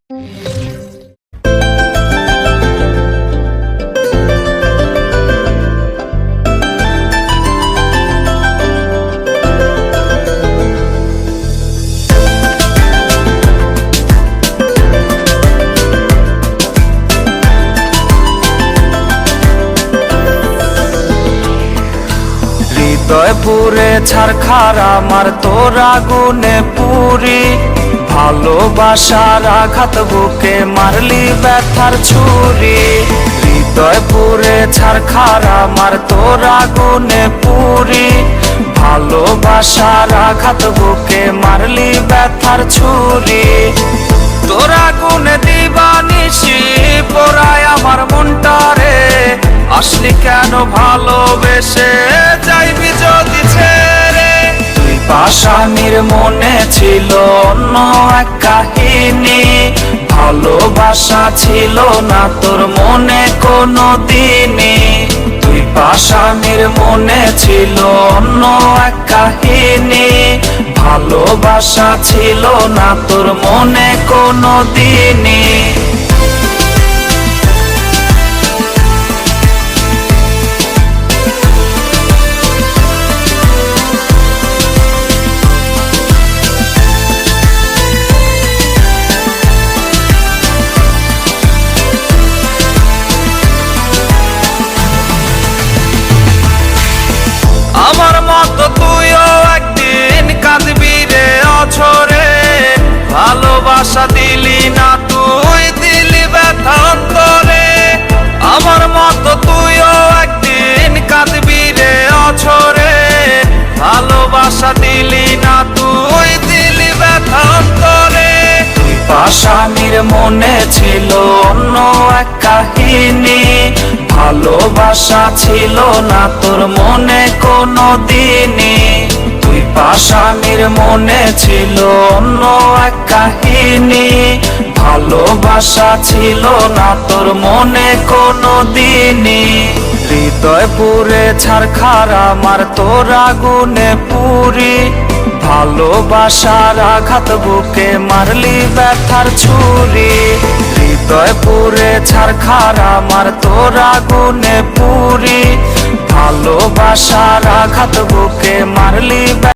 হৃদয় পুরে ছারখার আমার তোর আগুনে পুরি, ভালোবাসার আঘাত বুকে মারলি ব্যথার ছুরি। হৃদয় পুরে ছারখার আমার তোর আগুনে পুরি, ভালোবাসার আঘাত বুকে মারলি ব্যথার ছুরি। তোর আগুনে দিবানিশি পোড়ায় আমার মনটারে, আসলি কেন ভালোবেসে যাইবি যদি ছেড়ে। তুই পাশানির মনে ছিল অন্য এক কাহিনী, ভালোবাসা ছিল না তোর মনে কোনো দিনই। তুই পাশানির মনে ছিল অন্য এক কাহিনী, ভালোবাসা ছিল না তোর মনে কোনো দিনই। আমার মতো তুইও একদিন কাঁদবি রে অঝরে, ভালোবাসা দিলি না তুই দিলি ব্যথা অন্তরে। আমার মতো তুইও একদিন কাঁদবি রে অঝরে, ভালোবাসা দিলি না তুই দিলি ব্যথা অন্তরে। তুই পাশানির মনে ছিল অন্য এক কাহিনী, ভালোবাসা ছিল না তোর মনে কোনো দিনই। তুই পাশানির মনে ছিল অন্য এক কাহিনী, ভালোবাসা ছিল না তোর মনে কোনো দিনই। হৃদয় পুরে ছারখার আমার তোর আগুনে পুরি, ভালোবাসার আঘাত বুকে মারলি ব্যথার ছুরি। হৃদয় পুরে ছারখার আমার তোর আগুনে পুরি, ভালোবাসার আঘাত বুকে মারলি।